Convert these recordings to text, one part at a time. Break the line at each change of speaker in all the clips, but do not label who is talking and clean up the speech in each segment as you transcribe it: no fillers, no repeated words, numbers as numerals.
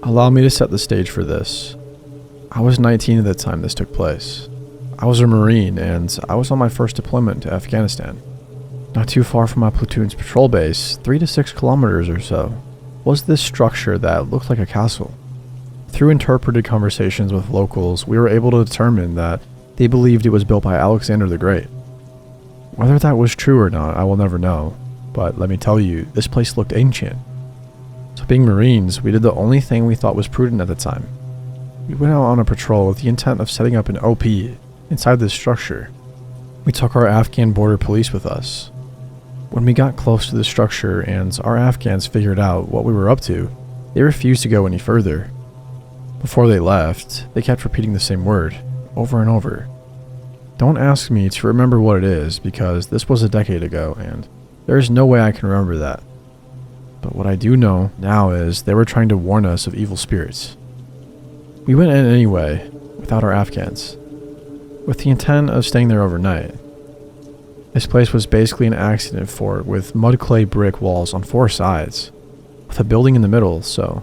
Allow me to set the stage for this. I was 19 at the time this took place. I was a Marine and I was on my first deployment to Afghanistan. Not too far from my platoon's patrol base, 3 to 6 kilometers or so, was this structure that looked like a castle. Through interpreted conversations with locals, we were able to determine that they believed it was built by Alexander the Great. Whether that was true or not, I will never know, but let me tell you, this place looked ancient. So being Marines, we did the only thing we thought was prudent at the time. We went out on a patrol with the intent of setting up an OP inside this structure. We took our Afghan border police with us. When we got close to the structure and our Afghans figured out what we were up to, they refused to go any further. Before they left, they kept repeating the same word, over and over. Don't ask me to remember what it is, because this was a decade ago, and there is no way I can remember that. But what I do know now is they were trying to warn us of evil spirits. We went in anyway, without our Afghans, with the intent of staying there overnight. This place was basically an accident fort with mud clay brick walls on 4 sides, with a building in the middle, so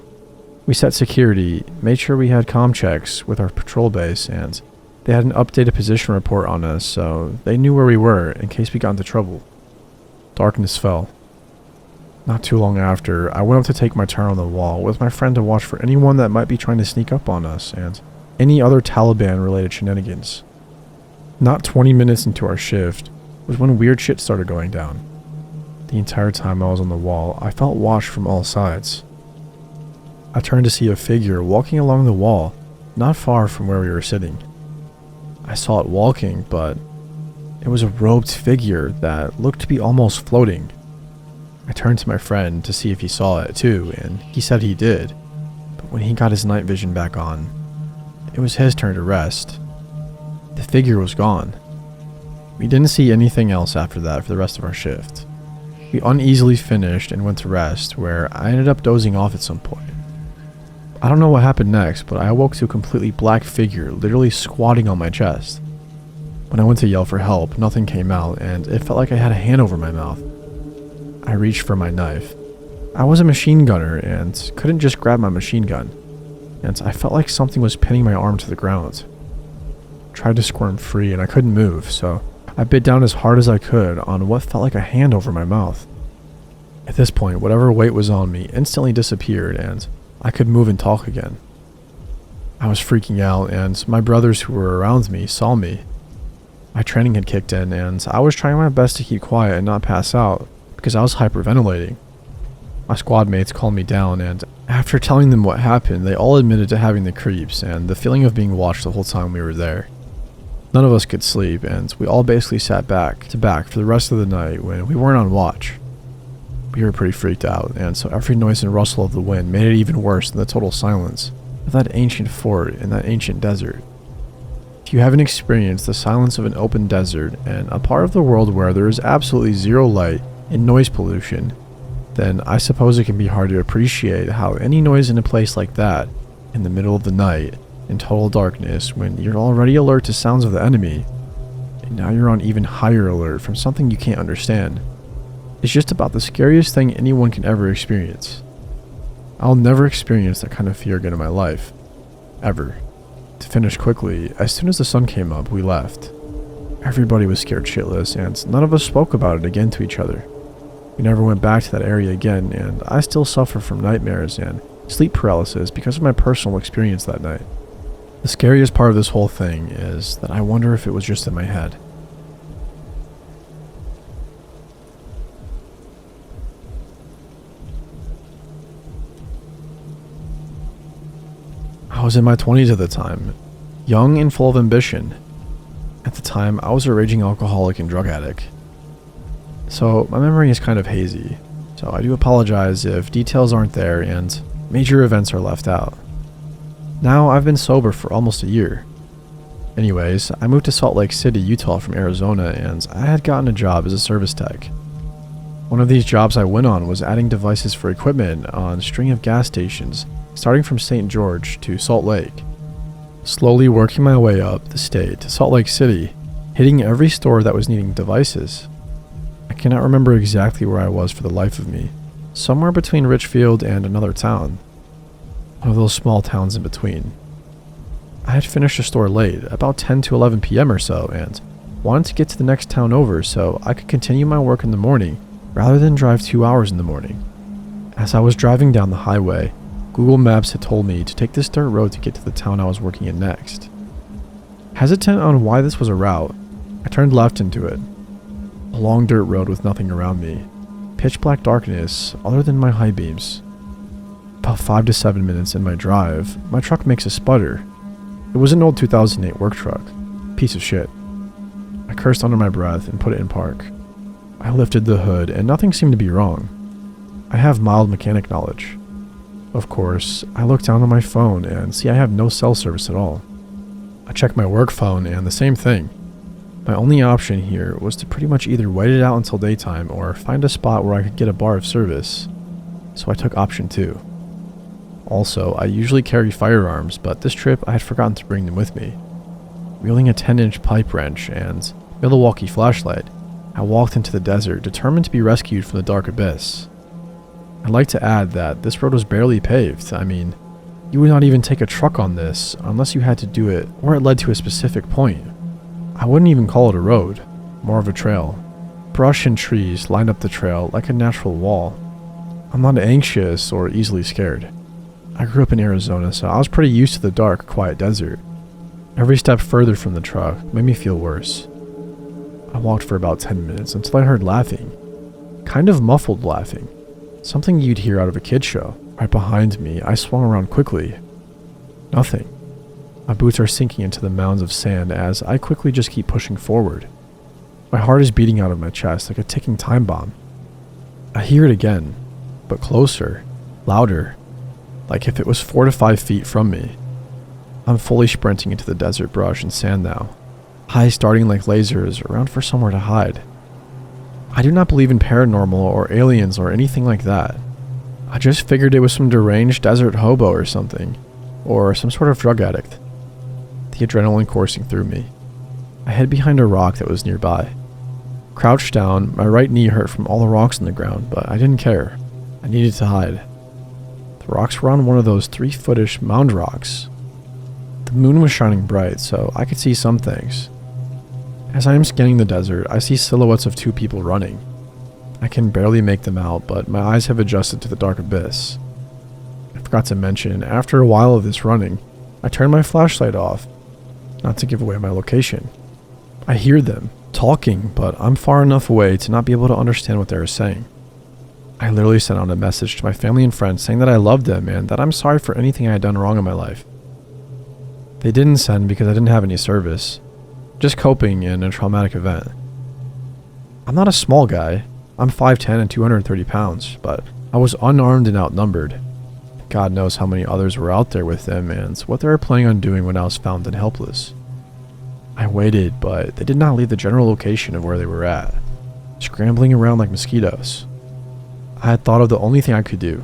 we set security, made sure we had comm checks with our patrol base, and they had an updated position report on us so they knew where we were in case we got into trouble. Darkness fell. Not too long after, I went up to take my turn on the wall with my friend to watch for anyone that might be trying to sneak up on us and any other Taliban-related shenanigans. Not 20 minutes into our shift was when weird shit started going down. The entire time I was on the wall, I felt watched from all sides. I turned to see a figure walking along the wall, not far from where we were sitting. I saw it walking, but it was a robed figure that looked to be almost floating. I turned to my friend to see if he saw it too, and he said he did, but when he got his night vision back on, it was his turn to rest. The figure was gone. We didn't see anything else after that for the rest of our shift. We uneasily finished and went to rest, where I ended up dozing off at some point. I don't know what happened next, but I awoke to a completely black figure literally squatting on my chest. When I went to yell for help, nothing came out, and it felt like I had a hand over my mouth. I reached for my knife. I was a machine gunner and couldn't just grab my machine gun, and I felt like something was pinning my arm to the ground. I tried to squirm free and I couldn't move, so I bit down as hard as I could on what felt like a hand over my mouth. At this point, whatever weight was on me instantly disappeared and I could move and talk again. I was freaking out, and my brothers who were around me saw me. My training had kicked in and I was trying my best to keep quiet and not pass out because I was hyperventilating. My squad mates calmed me down, and after telling them what happened, they all admitted to having the creeps and the feeling of being watched the whole time we were there. None of us could sleep, and we all basically sat back to back for the rest of the night when we weren't on watch. We were pretty freaked out, and so every noise and rustle of the wind made it even worse than the total silence of that ancient fort in that ancient desert. If you haven't experienced the silence of an open desert and a part of the world where there is absolutely zero light and noise pollution, then I suppose it can be hard to appreciate how any noise in a place like that, in the middle of the night, in total darkness, when you're already alert to sounds of the enemy, and now you're on even higher alert from something you can't understand, it's just about the scariest thing anyone can ever experience. I'll never experience that kind of fear again in my life. Ever. To finish quickly, as soon as the sun came up, we left. Everybody was scared shitless, and none of us spoke about it again to each other. We never went back to that area again, and I still suffer from nightmares and sleep paralysis because of my personal experience that night. The scariest part of this whole thing is that I wonder if it was just in my head. I was in my 20s at the time, young and full of ambition. At the time, I was a raging alcoholic and drug addict. So my memory is kind of hazy, so I do apologize if details aren't there and major events are left out. Now I've been sober for almost a year. Anyways, I moved to Salt Lake City, Utah from Arizona, and I had gotten a job as a service tech. One of these jobs I went on was adding devices for equipment on a string of gas stations, starting from St. George to Salt Lake. Slowly working my way up the state to Salt Lake City, hitting every store that was needing devices. I cannot remember exactly where I was for the life of me, somewhere between Richfield and another town. one of those small towns in between. I had finished the store late, about 10 to 11 p.m. or so, and wanted to get to the next town over so I could continue my work in the morning rather than drive 2 hours in the morning. As I was driving down the highway, Google Maps had told me to take this dirt road to get to the town I was working in next. Hesitant on why this was a route, I turned left into it. A long dirt road with nothing around me. Pitch black darkness other than my high beams. About 5 to 7 minutes in my drive, my truck makes a sputter. It was an old 2008 work truck. Piece of shit. I cursed under my breath and put it in park. I lifted the hood and nothing seemed to be wrong. I have mild mechanic knowledge. Of course, I look down on my phone and see I have no cell service at all. I check my work phone and the same thing. My only option here was to pretty much either wait it out until daytime or find a spot where I could get a bar of service. So I took option 2. Also, I usually carry firearms, but this trip I had forgotten to bring them with me. Wheeling a 10-inch pipe wrench and Milwaukee flashlight, I walked into the desert determined to be rescued from the dark abyss. I'd like to add that this road was barely paved. I mean, you would not even take a truck on this unless you had to do it or it led to a specific point. I wouldn't even call it a road, more of a trail. Brush and trees lined up the trail like a natural wall. I'm not anxious or easily scared. I grew up in Arizona, so I was pretty used to the dark, quiet desert. Every step further from the truck made me feel worse. I walked for about 10 minutes until I heard laughing. Kind of muffled laughing. Something you'd hear out of a kid's show. Right behind me, I swung around quickly. Nothing. My boots are sinking into the mounds of sand as I quickly just keep pushing forward. My heart is beating out of my chest like a ticking time bomb. I hear it again, but closer, louder, like if it was 4 to 5 feet from me. I'm fully sprinting into the desert brush and sand now, eyes darting like lasers around for somewhere to hide. I do not believe in paranormal or aliens or anything like that. I just figured it was some deranged desert hobo or something, or some sort of drug addict. The adrenaline coursing through me. I hid behind a rock that was nearby. Crouched down, my right knee hurt from all the rocks on the ground, but I didn't care. I needed to hide. The rocks were on one of those 3-footish mound rocks. The moon was shining bright, so I could see some things. As I am scanning the desert, I see silhouettes of 2 people running. I can barely make them out, but my eyes have adjusted to the dark abyss. I forgot to mention, after a while of this running, I turned my flashlight off, not to give away my location. I hear them, talking, but I'm far enough away to not be able to understand what they are saying. I literally sent out a message to my family and friends saying that I loved them and that I'm sorry for anything I had done wrong in my life. They didn't send because I didn't have any service, just coping in a traumatic event. I'm not a small guy. I'm 5'10" and 230 pounds, but I was unarmed and outnumbered. God knows how many others were out there with them and what they were planning on doing when I was found and helpless. I waited, but they did not leave the general location of where they were at, scrambling around like mosquitoes. I had thought of the only thing I could do.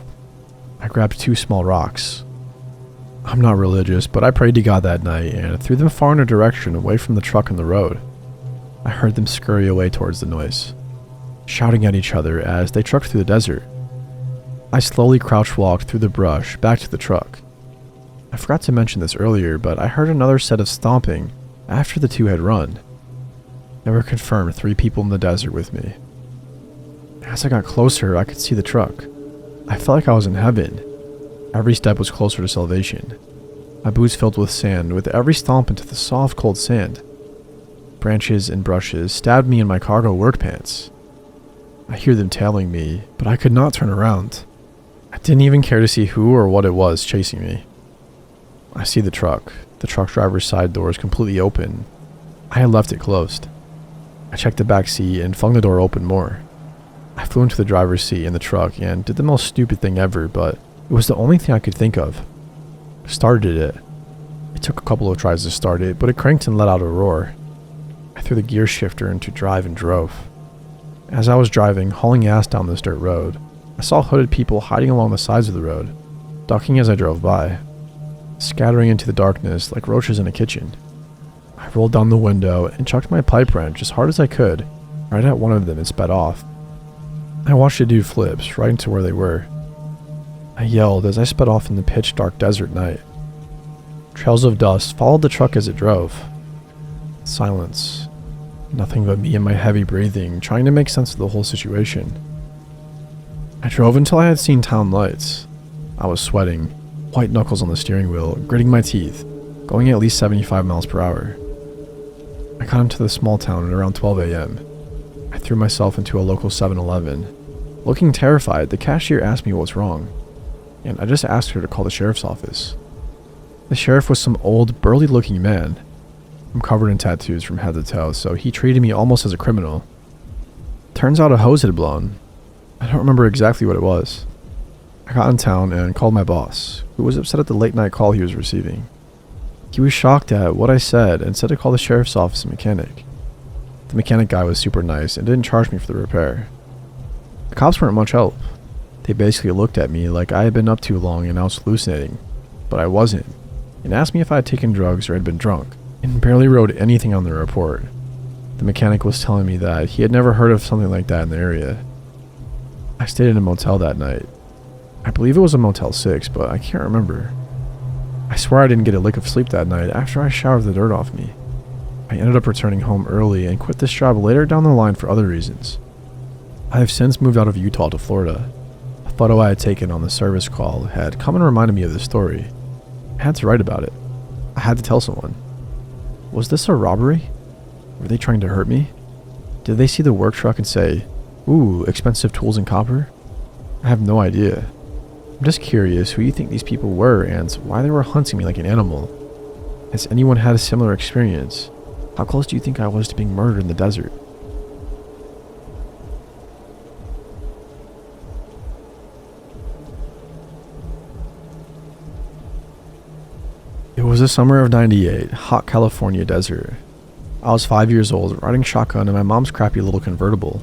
I grabbed 2 small rocks. I'm not religious, but I prayed to God that night and threw them far in a direction away from the truck and the road. I heard them scurry away towards the noise, shouting at each other as they trucked through the desert. I slowly crouch walked through the brush back to the truck. I forgot to mention this earlier, but I heard another set of stomping after the 2 had run. There were confirmed 3 people in the desert with me. As I got closer, I could see the truck. I felt like I was in heaven. Every step was closer to salvation. My boots filled with sand with every stomp into the soft, cold sand. Branches and brushes stabbed me in my cargo work pants. I hear them tailing me, but I could not turn around. I didn't even care to see who or what it was chasing me. I see the truck. The truck driver's side door is completely open. I had left it closed. I checked the back seat and flung the door open more. I flew into the driver's seat in the truck and did the most stupid thing ever, but it was the only thing I could think of. Started it. It took a couple of tries to start it, but it cranked and let out a roar. I threw the gear shifter into drive and drove. As I was driving, hauling ass down this dirt road, I saw hooded people hiding along the sides of the road, ducking as I drove by, scattering into the darkness like roaches in a kitchen. I rolled down the window and chucked my pipe wrench as hard as I could right at one of them and sped off. I watched the dude flips right into where they were. I yelled as I sped off in the pitch dark desert night. Trails of dust followed the truck as it drove. Silence. Nothing but me and my heavy breathing, trying to make sense of the whole situation. I drove until I had seen town lights. I was sweating, white knuckles on the steering wheel, gritting my teeth, going at least 75 miles per hour. I got into the small town at around 12 a.m. I threw myself into a local 7-Eleven. Looking terrified, the cashier asked me what's wrong, and I just asked her to call the sheriff's office. The sheriff was some old, burly-looking man. I'm covered in tattoos from head to toe, so he treated me almost as a criminal. Turns out a hose had blown. I don't remember exactly what it was. I got in town and called my boss, who was upset at the late-night call he was receiving. He was shocked at what I said and said to call the sheriff's office mechanic. The mechanic guy was super nice and didn't charge me for the repair. The cops weren't much help. They basically looked at me like I had been up too long and I was hallucinating, but I wasn't, and asked me if I had taken drugs or had been drunk, and barely wrote anything on the report. The mechanic was telling me that he had never heard of something like that in the area. I stayed in a motel that night. I believe it was a Motel 6, but I can't remember. I swear I didn't get a lick of sleep that night after I showered the dirt off me. I ended up returning home early and quit this job later down the line for other reasons. I have since moved out of Utah to Florida. A photo I had taken on the service call had come and reminded me of this story. I had to write about it. I had to tell someone. Was this a robbery? Were they trying to hurt me? Did they see the work truck and say, "Ooh, expensive tools and copper"? I have no idea. I'm just curious who you think these people were and why they were hunting me like an animal. Has anyone had a similar experience? How close do you think I was to being murdered in the desert? It was the summer of '98, hot California desert. I was 5 years old, riding shotgun in my mom's crappy little convertible.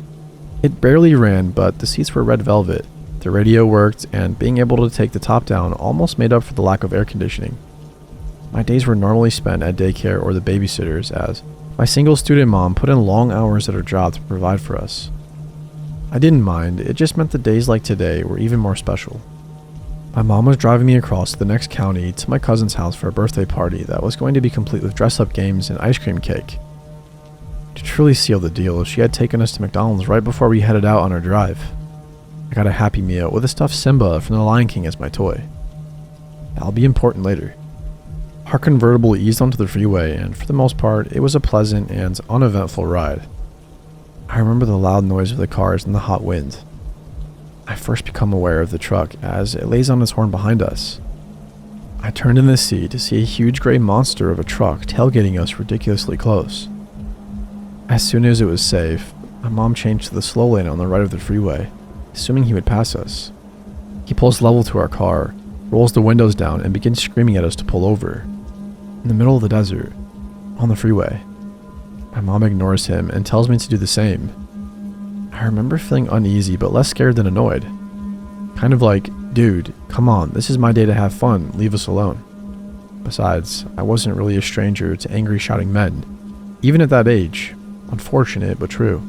It barely ran, but the seats were red velvet, the radio worked, and being able to take the top down almost made up for the lack of air conditioning. My days were normally spent at daycare or the babysitter's, as my single student mom put in long hours at her job to provide for us. I didn't mind, it just meant the days like today were even more special. My mom was driving me across the next county to my cousin's house for a birthday party that was going to be complete with dress-up games and ice cream cake. To truly seal the deal, she had taken us to McDonald's right before we headed out on our drive. I got a Happy Meal with a stuffed Simba from The Lion King as my toy. That'll be important later. Our convertible eased onto the freeway, and for the most part, it was a pleasant and uneventful ride. I remember the loud noise of the cars and the hot wind. I first become aware of the truck as it lays on its horn behind us. I turned in the seat to see a huge gray monster of a truck tailgating us ridiculously close. As soon as it was safe, my mom changed to the slow lane on the right of the freeway, assuming he would pass us. He pulls level to our car, rolls the windows down, and begins screaming at us to pull over. In the middle of the desert, on the freeway. My mom ignores him and tells me to do the same. I remember feeling uneasy but less scared than annoyed. Kind of like, dude, come on, this is my day to have fun, leave us alone. Besides, I wasn't really a stranger to angry shouting men, even at that age. Unfortunate, but true.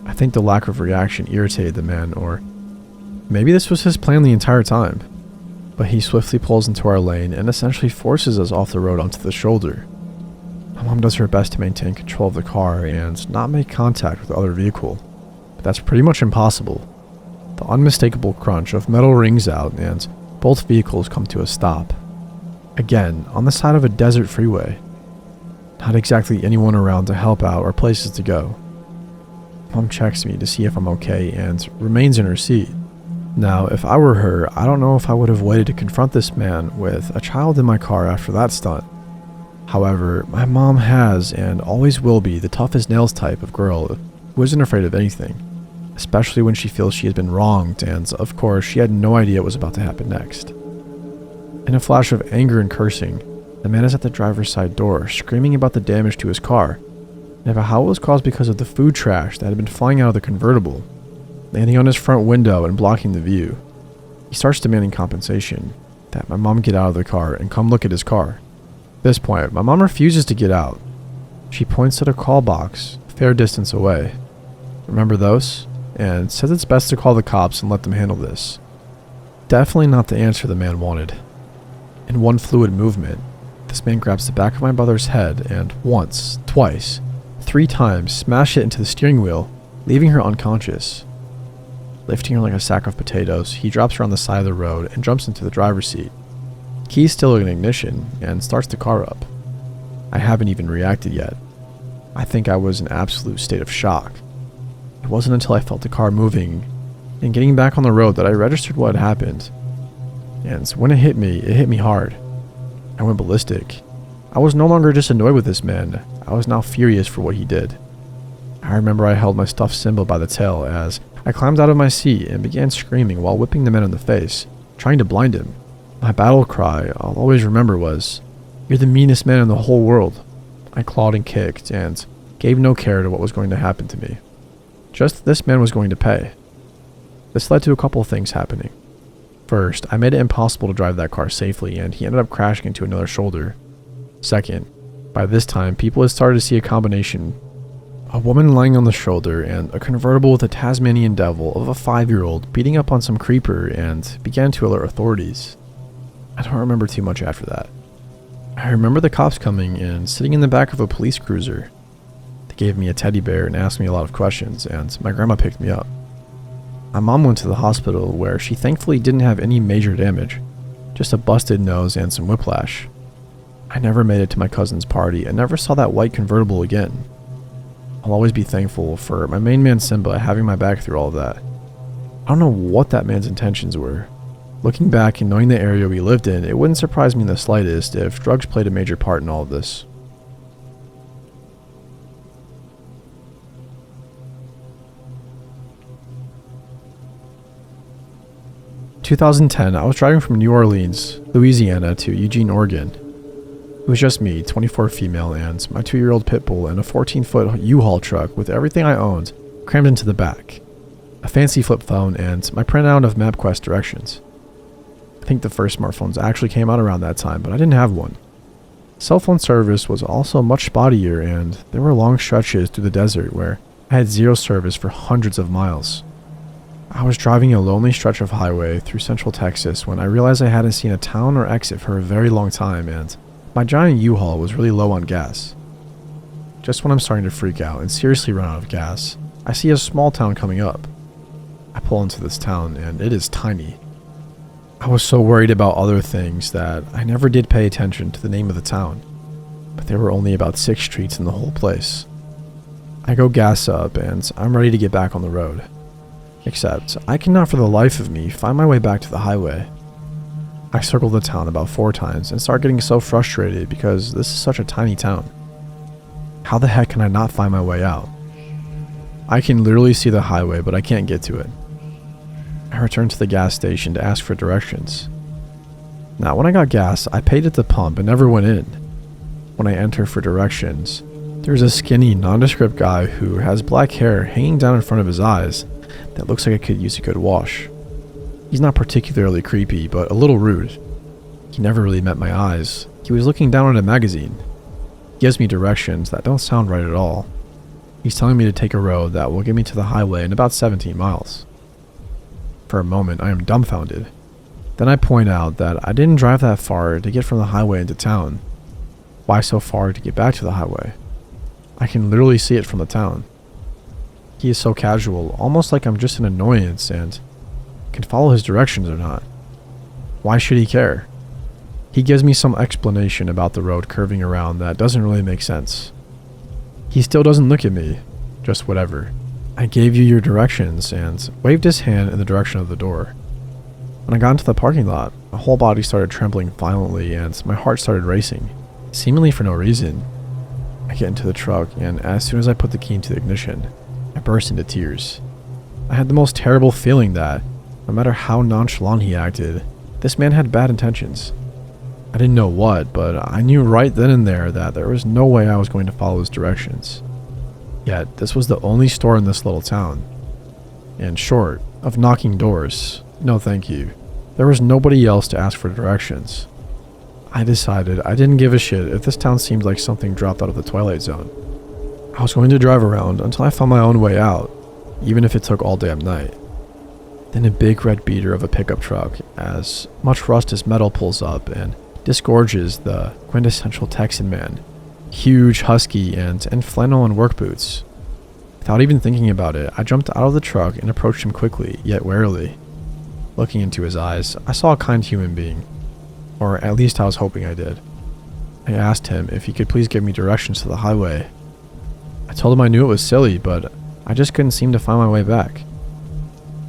I think the lack of reaction irritated the man, or maybe this was his plan the entire time. But he swiftly pulls into our lane and essentially forces us off the road onto the shoulder. My mom does her best to maintain control of the car and not make contact with the other vehicle, but that's pretty much impossible. The unmistakable crunch of metal rings out and both vehicles come to a stop. Again, on the side of a desert freeway. Not exactly anyone around to help out or places to go. Mom checks me to see if I'm okay and remains in her seat. Now, if I were her, I don't know if I would have waited to confront this man with a child in my car after that stunt. However, my mom has and always will be the tough as nails type of girl who isn't afraid of anything, especially when she feels she has been wronged, and of course she had no idea what was about to happen next. In a flash of anger and cursing, the man is at the driver's side door, screaming about the damage to his car, and about how it was caused because of the food trash that had been flying out of the convertible, landing on his front window and blocking the view. He starts demanding compensation, that my mom get out of the car and come look at his car. At this point, my mom refuses to get out. She points at a call box a fair distance away. Remember those? And says it's best to call the cops and let them handle this. definitely not the answer the man wanted. In one fluid movement, this man grabs the back of my brother's head and once, twice, 3 times smashed it into the steering wheel, leaving her unconscious. Lifting her like a sack of potatoes, he drops her on the side of the road and jumps into the driver's seat. Keys still in ignition and starts the car up. I haven't even reacted yet. I think I was in absolute state of shock. It wasn't until I felt the car moving and getting back on the road that I registered what had happened. And when it hit me hard. I went ballistic. I was no longer just annoyed with this man, I was now furious for what he did. I remember I held my stuffed Simba by the tail as I climbed out of my seat and began screaming while whipping the man in the face, trying to blind him. My battle cry, I'll always remember, was, "You're the meanest man in the whole world." I clawed and kicked and gave no care to what was going to happen to me. Just this man was going to pay. This led to a couple of things happening. First, I made it impossible to drive that car safely and he ended up crashing into another shoulder. Second, by this time people had started to see a combination. A woman lying on the shoulder and a convertible with a Tasmanian devil of a 5-year-old beating up on some creeper and began to alert authorities. I don't remember too much after that. I remember the cops coming and sitting in the back of a police cruiser. They gave me a teddy bear and asked me a lot of questions, and my grandma picked me up. My mom went to the hospital where she thankfully didn't have any major damage, just a busted nose and some whiplash. I never made it to my cousin's party and never saw that white convertible again. I'll always be thankful for my main man Simba having my back through all of that. I don't know what that man's intentions were. Looking back and knowing the area we lived in, it wouldn't surprise me in the slightest if drugs played a major part in all of this. In 2010, I was driving from New Orleans, Louisiana to Eugene, Oregon. It was just me, 24 female, and my 2-year-old pit bull in a 14-foot U-Haul truck with everything I owned crammed into the back. A fancy flip phone and my printout of MapQuest directions. I think the first smartphones actually came out around that time, but I didn't have one. Cell phone service was also much spottier and there were long stretches through the desert where I had zero service for hundreds of miles. I was driving a lonely stretch of highway through central Texas when I realized I hadn't seen a town or exit for a very long time and my giant U-Haul was really low on gas. Just when I'm starting to freak out and seriously run out of gas, I see a small town coming up. I pull into this town and it is tiny. I was so worried about other things that I never did pay attention to the name of the town, but there were only about 6 streets in the whole place. I go gas up and I'm ready to get back on the road. Except I cannot for the life of me find my way back to the highway. I circle the town about 4 times and start getting so frustrated because this is such a tiny town. How the heck can I not find my way out? I can literally see the highway, but I can't get to it. I return to the gas station to ask for directions. Now, when I got gas, I paid at the pump and never went in. When I enter for directions, there's a skinny, nondescript guy who has black hair hanging down in front of his eyes that looks like it could use a good wash. He's not particularly creepy, but a little rude. He never really met my eyes. He was looking down at a magazine. He gives me directions that don't sound right at all. He's telling me to take a road that will get me to the highway in about 17 miles. For a moment, I am dumbfounded. Then I point out that I didn't drive that far to get from the highway into town. Why so far to get back to the highway? I can literally see it from the town. He is so casual, almost like I'm just an annoyance and can follow his directions or not. Why should he care? He gives me some explanation about the road curving around that doesn't really make sense. He still doesn't look at me, just whatever. I gave you your directions and waved his hand in the direction of the door. When I got into the parking lot, my whole body started trembling violently and my heart started racing, seemingly for no reason. I get into the truck and as soon as I put the key into the ignition, I burst into tears. I had the most terrible feeling that, no matter how nonchalant he acted, this man had bad intentions. I didn't know what, but I knew right then and there that there was no way I was going to follow his directions. Yet, this was the only store in this little town. And short of knocking doors, no thank you, there was nobody else to ask for directions. I decided I didn't give a shit if this town seemed like something dropped out of the Twilight Zone. I was going to drive around until I found my own way out, even if it took all damn night. Then a big red beater of a pickup truck, as much rust as metal, pulls up and disgorges the quintessential Texan man, huge, husky, and in flannel and work boots. Without even thinking about it, I jumped out of the truck and approached him quickly, yet warily. Looking into his eyes, I saw a kind human being, or at least I was hoping I did. I asked him if he could please give me directions to the highway. I told him I knew it was silly, but I just couldn't seem to find my way back.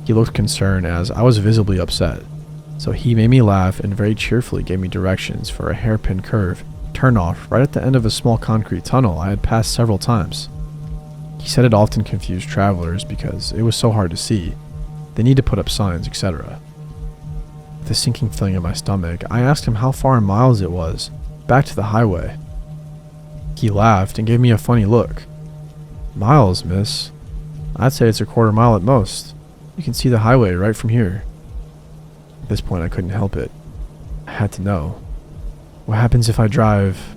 He looked concerned as I was visibly upset, so he made me laugh and very cheerfully gave me directions for a hairpin curve turnoff right at the end of a small concrete tunnel I had passed several times. He said it often confused travelers because it was so hard to see. They need to put up signs, etc. With a sinking feeling in my stomach, I asked him how far in miles it was back to the highway. He laughed and gave me a funny look. "Miles, miss? I'd say it's a quarter mile at most. You can see the highway right from here." At this point, I couldn't help it. I had to know. "What happens if I drive?"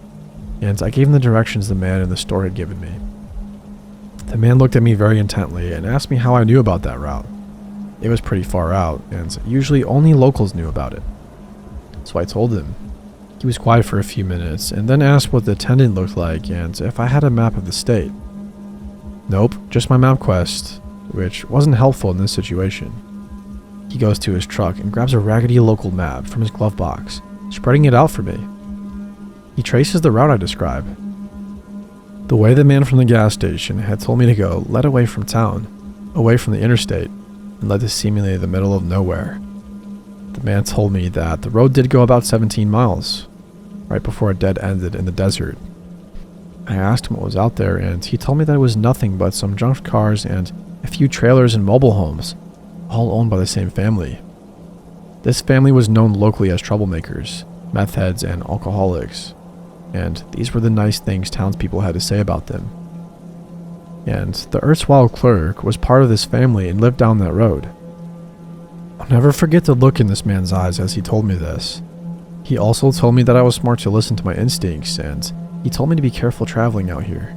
And I gave him the directions the man in the store had given me. The man looked at me very intently and asked me how I knew about that route. It was pretty far out, and usually only locals knew about it. So I told him. He was quiet for a few minutes, and then asked what the attendant looked like and if I had a map of the state. Nope, just my MapQuest, which wasn't helpful in this situation. He goes to his truck and grabs a raggedy local map from his glove box, spreading it out for me. He traces the route I describe. The way the man from the gas station had told me to go led away from town, away from the interstate, and led to seemingly the middle of nowhere. The man told me that the road did go about 17 miles, right before a dead ended in the desert. I asked him what was out there, and he told me that it was nothing but some junked cars and a few trailers and mobile homes, all owned by the same family. This family was known locally as troublemakers, meth heads, and alcoholics, and these were the nice things townspeople had to say about them. And the erstwhile clerk was part of this family and lived down that road. I'll never forget the look in this man's eyes as he told me this. He also told me that I was smart to listen to my instincts, and he told me to be careful traveling out here.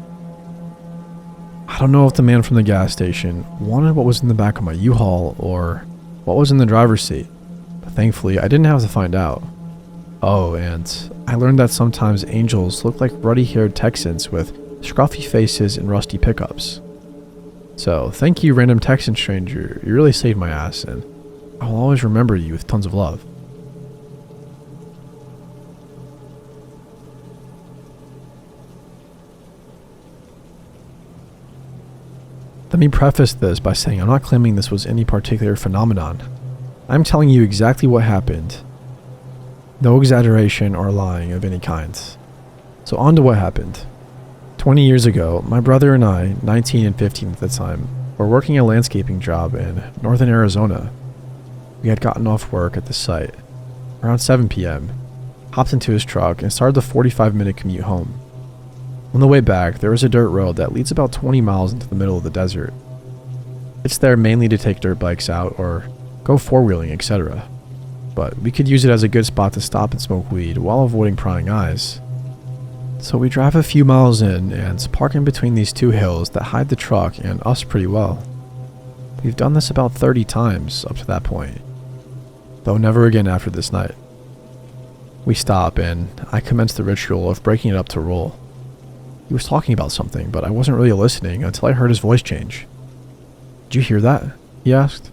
I don't know if the man from the gas station wanted what was in the back of my U-Haul or what was in the driver's seat, but thankfully I didn't have to find out. Oh, and I learned that sometimes angels look like ruddy-haired Texans with scruffy faces and rusty pickups. So, thank you, random Texan stranger. You really saved my ass, and I'll always remember you with tons of love. Let me preface this by saying I'm not claiming this was any particular phenomenon. I'm telling you exactly what happened. No exaggeration or lying of any kind. So on to what happened. 20 years ago, my brother and I, 19 and 15 at the time, were working a landscaping job in northern Arizona. We had gotten off work at the site around 7 p.m., hopped into his truck, and started the 45-minute commute home. On the way back, there is a dirt road that leads about 20 miles into the middle of the desert. It's there mainly to take dirt bikes out or go four-wheeling, etc. But we could use it as a good spot to stop and smoke weed while avoiding prying eyes. So we drive a few miles in and park in between these two hills that hide the truck and us pretty well. We've done this about 30 times up to that point, though never again after this night. We stop and I commence the ritual of breaking it up to roll. He was talking about something, but I wasn't really listening until I heard his voice change. "Did you hear that?" he asked.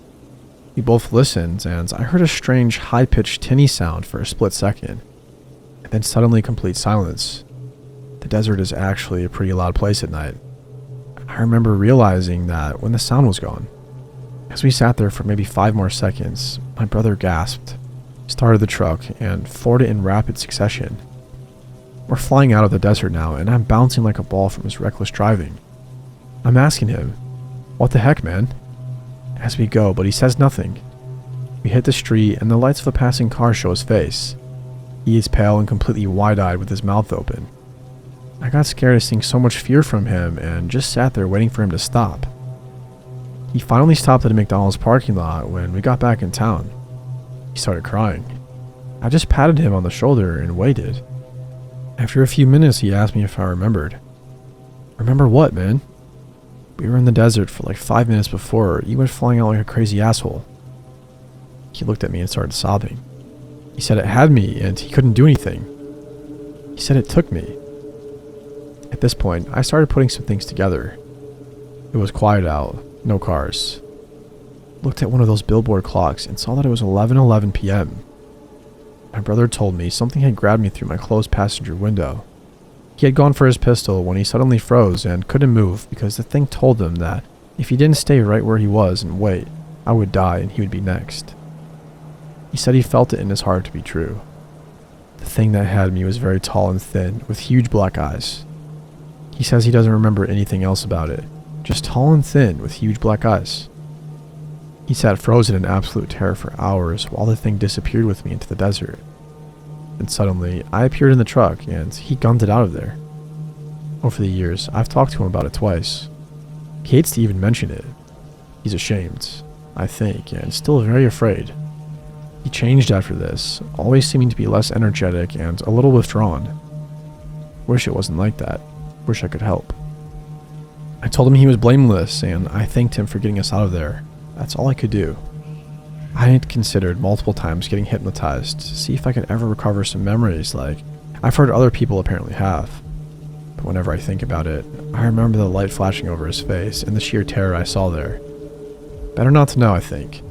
We both listened, and I heard a strange, high-pitched, tinny sound for a split second, and then suddenly complete silence. The desert is actually a pretty loud place at night. I remember realizing that when the sound was gone. As we sat there for maybe 5 more seconds, my brother gasped, started the truck, and floored it in rapid succession. We're flying out of the desert now, and I'm bouncing like a ball from his reckless driving. I'm asking him, "What the heck, man?" as we go, but he says nothing. We hit the street, and the lights of a passing car show his face. He is pale and completely wide-eyed with his mouth open. I got scared of seeing so much fear from him and just sat there waiting for him to stop. He finally stopped at a McDonald's parking lot when we got back in town. He started crying. I just patted him on the shoulder and waited. After a few minutes, he asked me if I remembered. "Remember what, man?" "We were in the desert for like 5 minutes before you went flying out like a crazy asshole. He looked at me and started sobbing. He said it had me and he couldn't do anything. He said it took me. At this point, I started putting some things together. It was quiet out, no cars. Looked at one of those billboard clocks and saw that it was 11:11 p.m. My brother told me something had grabbed me through my closed passenger window. He had gone for his pistol when he suddenly froze and couldn't move because the thing told him that if he didn't stay right where he was and wait, I would die and he would be next. He said he felt it in his heart to be true. The thing that had me was very tall and thin, with huge black eyes. He says he doesn't remember anything else about it, just tall and thin with huge black eyes. He sat frozen in absolute terror for hours while the thing disappeared with me into the desert. And suddenly, I appeared in the truck and he gunned it out of there. Over the years, I've talked to him about it twice. He hates to even mention it. He's ashamed, I think, and still very afraid. He changed after this, always seeming to be less energetic and a little withdrawn. Wish it wasn't like that. Wish I could help. I told him he was blameless, and I thanked him for getting us out of there. That's all I could do. I had considered multiple times getting hypnotized to see if I could ever recover some memories like I've heard other people apparently have. But whenever I think about it, I remember the light flashing over his face and the sheer terror I saw there. Better not to know, I think.